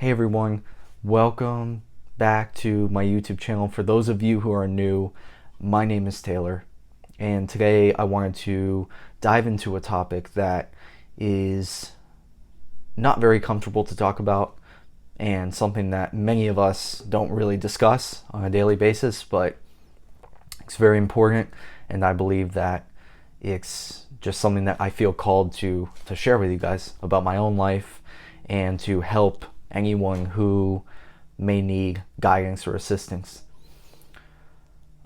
Hey everyone, welcome back to my YouTube channel. For those of you who are new, my name is Taylor, and today I wanted to dive into a topic that is not very comfortable to talk about and something that many of us don't really discuss on a daily basis, but it's very important, and I believe that it's just something that I feel called to share with you guys about my own life and to help anyone who may need guidance or assistance.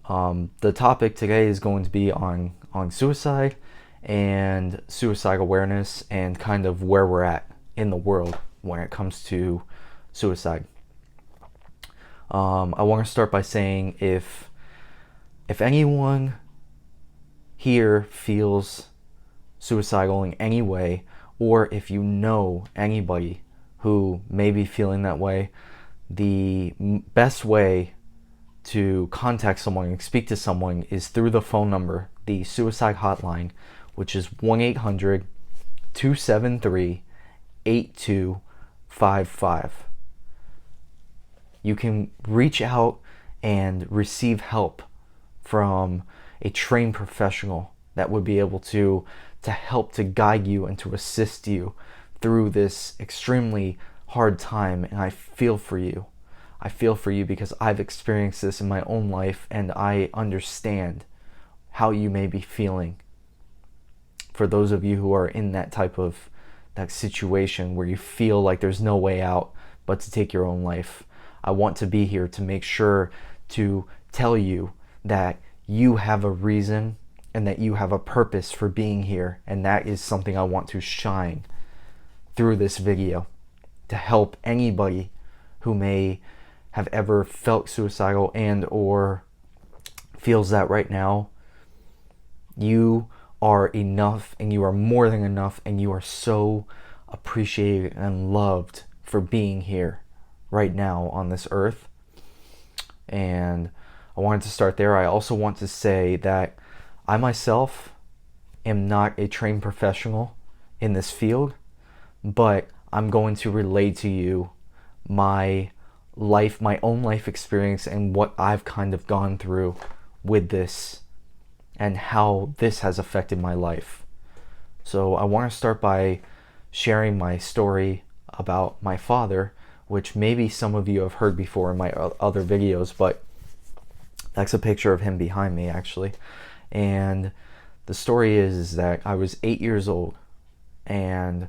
The topic today is going to be on suicide and suicide awareness and kind of where we're at in the world when it comes to suicide. I want to start by saying if anyone here feels suicidal in any way, or if you know anybody who may be feeling that way, the best way to contact someone and speak to someone is through the phone number, the suicide hotline, which is 1-800-273-8255. You can reach out and receive help from a trained professional that would be able to help to guide you and to assist you through this extremely hard time. And I feel for you. I feel for you because I've experienced this in my own life, and I understand how you may be feeling. For those of you who are in that type of that situation where you feel like there's no way out but to take your own life, I want to be here to make sure to tell you that you have a reason and that you have a purpose for being here, and that is something I want to shine through this video to help anybody who may have ever felt suicidal and or feels that right now. You are enough, and you are more than enough, and you are so appreciated and loved for being here right now on this earth. And I wanted to start there. I also want to say that I myself am not a trained professional in this field, but I'm going to relay to you my life, my own life experience, and what I've kind of gone through with this and how this has affected my life. So I want to start by sharing my story about my father, which maybe some of you have heard before in my other videos, but that's a picture of him behind me, actually. And the story is that I was 8 years old, and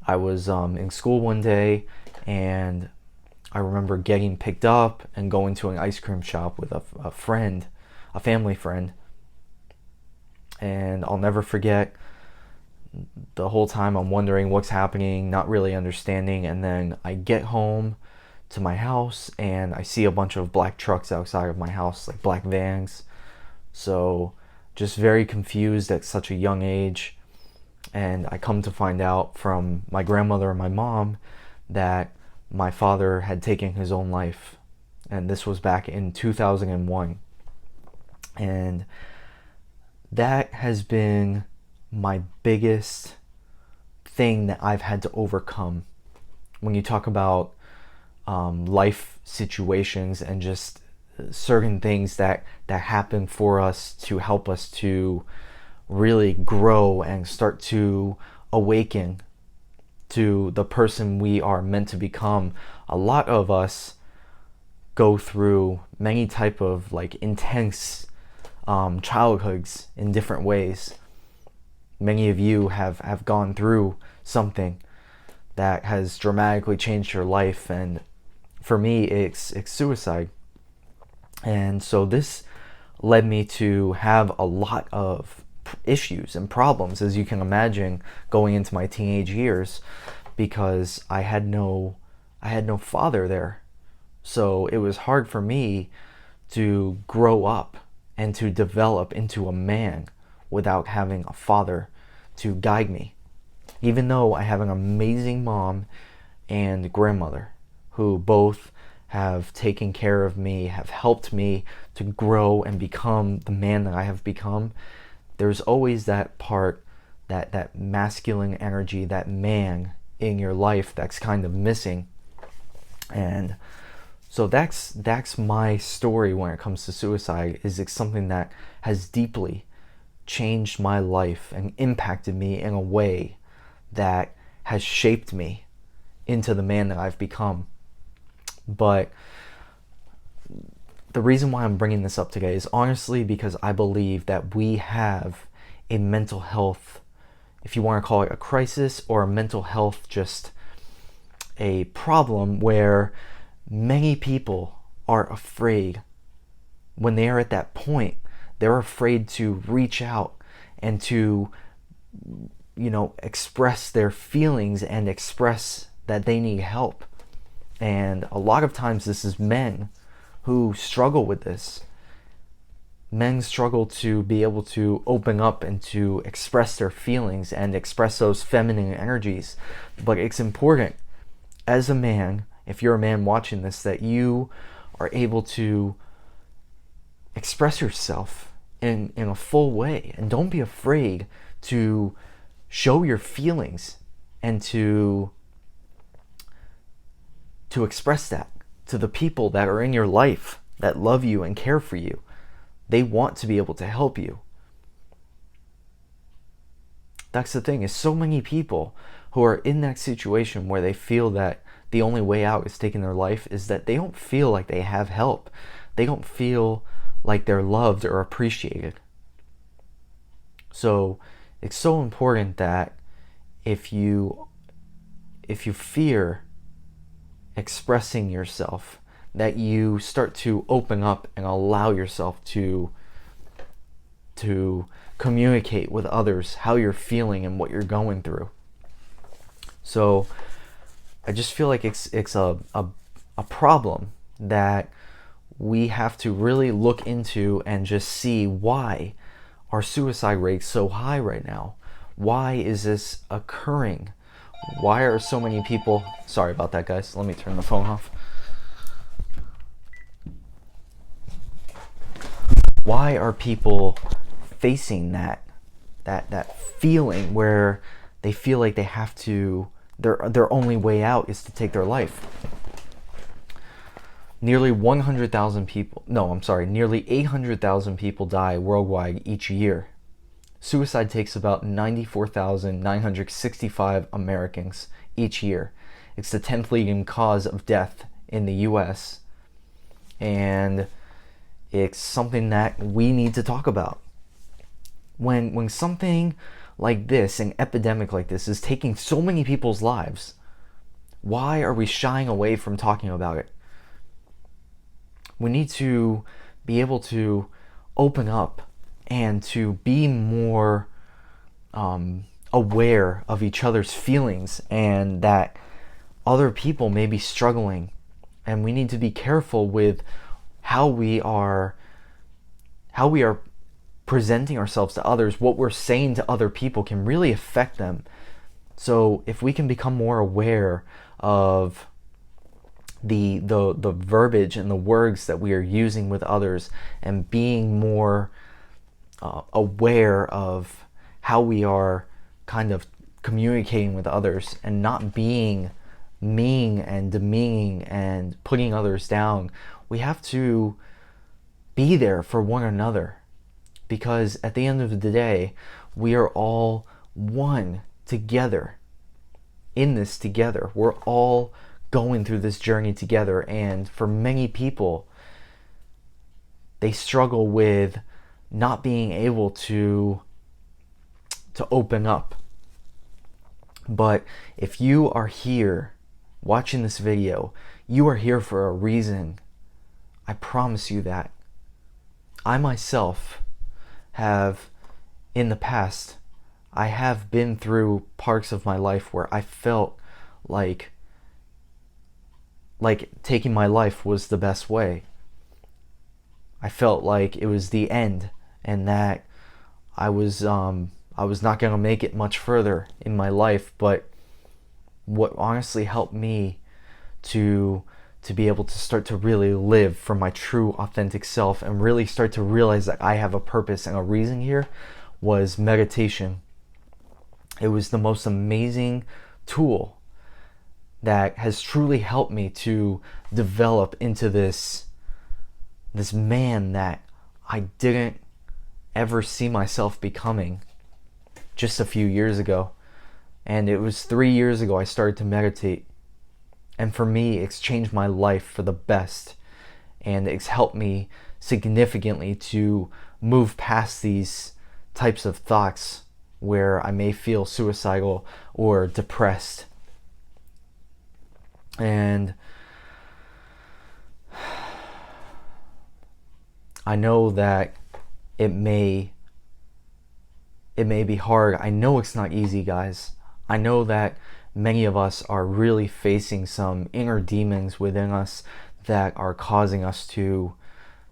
I was in school one day, and I remember getting picked up and going to an ice cream shop with a friend, a family friend. And I'll never forget, the whole time I'm wondering what's happening, not really understanding. And then I get home to my house and I see a bunch of black trucks outside of my house, like black vans. So just very confused at such a young age. And I come to find out from my grandmother and my mom that my father had taken his own life. And this was back in 2001. And that has been my biggest thing that I've had to overcome. When you talk about life situations and just certain things that happen for us to help us to really grow and start to awaken to the person we are meant to become, a lot of us go through many type of like intense childhoods in different ways. Many of you have gone through something that has dramatically changed your life, and for me it's suicide. And so this led me to have a lot of issues and problems, as you can imagine, going into my teenage years, because I had no father there. So it was hard for me to grow up and to develop into a man without having a father to guide me. Even though I have an amazing mom and grandmother who both have taken care of me, have helped me to grow and become the man that I have become, there's always that part, that masculine energy, that man in your life that's kind of missing. And so that's my story when it comes to suicide. Is it's something that has deeply changed my life and impacted me in a way that has shaped me into the man that I've become. But the reason why I'm bringing this up today is honestly because I believe that we have a mental health, if you want to call it a crisis, or a mental health, just a problem where many people are afraid. When they are at that point, they're afraid to reach out and to, express their feelings and express that they need help. And a lot of times this is men who struggle with this. Men struggle to be able to open up and to express their feelings and express those feminine energies. But it's important as a man, if you're a man watching this, that you are able to express yourself in a full way. And don't be afraid to show your feelings and to express that to the people that are in your life, that love you and care for you. They want to be able to help you. That's the thing, is so many people who are in that situation where they feel that the only way out is taking their life, is that they don't feel like they have help. They don't feel like they're loved or appreciated. So it's so important that if you fear expressing yourself, that you start to open up and allow yourself to communicate with others how you're feeling and what you're going through. So I just feel like it's a problem that we have to really look into and just see why are suicide rates so high right now. Why is this occurring? Why are so many people... Sorry about that, guys. Let me turn the phone off. Why are people facing that feeling where they feel like they have to... Their only way out is to take their life? Nearly 100,000 people... No, I'm sorry. Nearly 800,000 people die worldwide each year. Suicide takes about 94,965 Americans each year. It's the 10th leading cause of death in the US. And it's something that we need to talk about. When something like this, an epidemic like this, is taking so many people's lives, why are we shying away from talking about it? We need to be able to open up and to be more aware of each other's feelings, and that other people may be struggling, and we need to be careful with how we are presenting ourselves to others. What we're saying to other people can really affect them. So if we can become more aware of the verbiage and the words that we are using with others, and being more aware of how we are kind of communicating with others, and not being mean and demeaning and putting others down. We have to be there for one another, because at the end of the day, we are all one together in this together. We're all going through this journey together. And for many people, they struggle with not being able to open up. But if you are here watching this video, you are here for a reason. I promise you that. I myself have, in the past, I have been through parts of my life where I felt like taking my life was the best way. I felt like it was the end, and that I was not going to make it much further in my life. But what honestly helped me to be able to start to really live from my true authentic self, and really start to realize that I have a purpose and a reason here, was meditation. It was the most amazing tool that has truly helped me to develop into this man that I didn't ever see myself becoming just a few years ago. And it was 3 years ago I started to meditate. And for me, it's changed my life for the best. And it's helped me significantly to move past these types of thoughts where I may feel suicidal or depressed. And I know that it may be hard. I know it's not easy, guys. I know that many of us are really facing some inner demons within us that are causing us to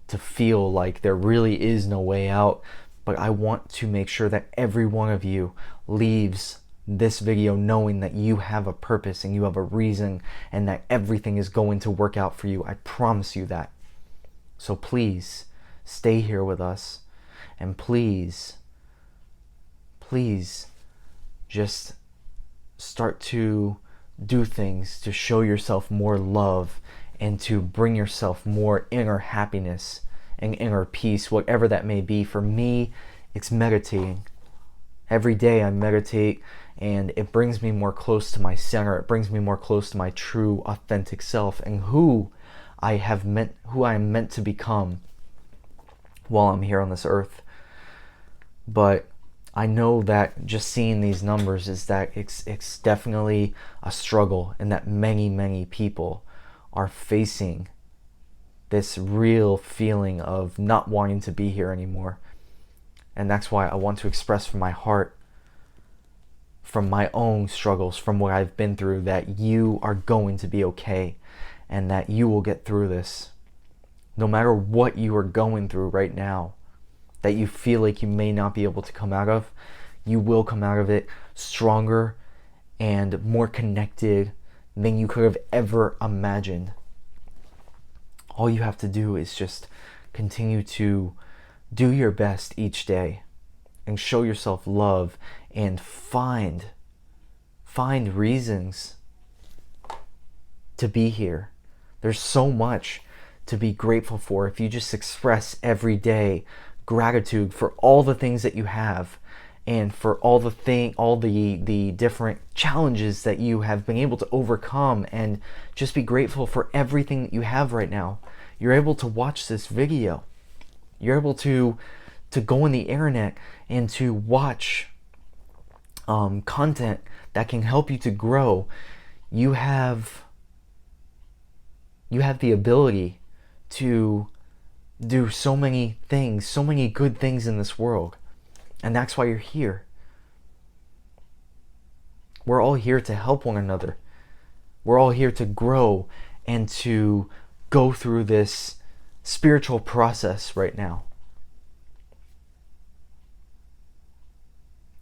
feel like there really is no way out. But I want to make sure that every one of you leaves this video knowing that you have a purpose and you have a reason and that everything is going to work out for you. I promise you that. So please stay here with us, and please just start to do things to show yourself more love and to bring yourself more inner happiness and inner peace, whatever that may be. For me, it's meditating. Every day I meditate, and it brings me more close to my center. It brings me more close to my true, authentic self and who I am meant to become while I'm here on this earth. But I know that just seeing these numbers is that it's definitely a struggle, and that many people are facing this real feeling of not wanting to be here anymore. And that's why I want to express from my heart, from my own struggles, from what I've been through, that you are going to be okay and that you will get through this. No matter what you are going through right now, that you feel like you may not be able to come out of, you will come out of it stronger and more connected than you could have ever imagined. All you have to do is just continue to do your best each day and show yourself love and find reasons to be here. There's so much to be grateful for if you just express every day gratitude for all the things that you have and for all the different challenges that you have been able to overcome, and just be grateful for everything that you have right now. You're able to watch this video. You're able to go on the internet and to watch content that can help you to grow. You have the ability to do so many things, so many good things in this world. And that's why you're here. We're all here to help one another. We're all here to grow and to go through this spiritual process right now.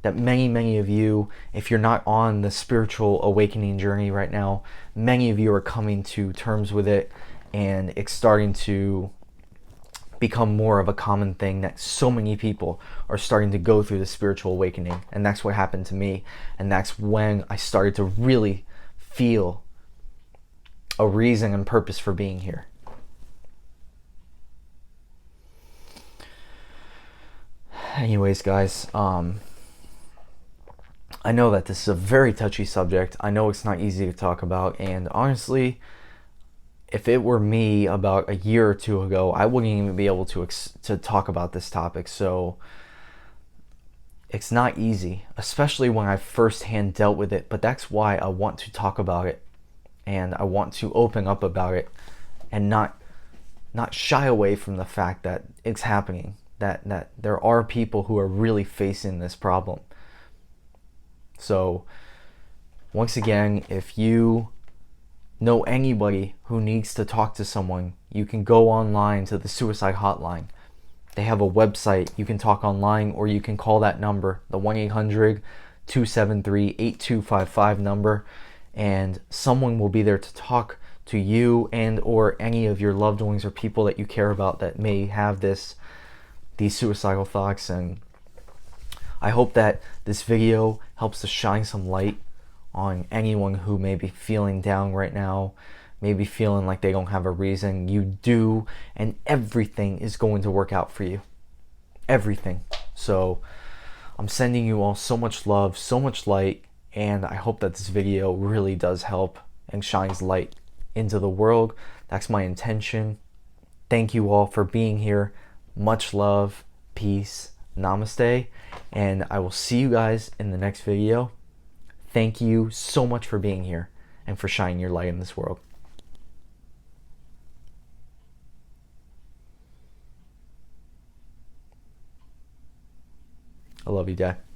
That many of you, if you're not on the spiritual awakening journey right now, many of you are coming to terms with it, and it's starting to become more of a common thing that so many people are starting to go through the spiritual awakening. And that's what happened to me, and that's when I started to really feel a reason and purpose for being here. Anyways, guys, I know that this is a very touchy subject. I know it's not easy to talk about, and honestly, if it were me about a year or two ago, I wouldn't even be able to talk about this topic. So it's not easy, especially when I firsthand dealt with it. But that's why I want to talk about it, and I want to open up about it, and not shy away from the fact that it's happening. That there are people who are really facing this problem. So once again, if you know anybody who needs to talk to someone, you can go online to the suicide hotline. They have a website. You can talk online, or you can call that number, the 1-800-273-8255 number, and someone will be there to talk to you and or any of your loved ones or people that you care about that may have these suicidal thoughts. And I hope that this video helps to shine some light on anyone who may be feeling down right now, maybe feeling like they don't have a reason. You do, and everything is going to work out for you. Everything. So I'm sending you all so much love, so much light, and I hope that this video really does help and shines light into the world. That's my intention. Thank you all for being here. Much love, peace, namaste, and I will see you guys in the next video. Thank you so much for being here and for shining your light in this world. I love you, Dad.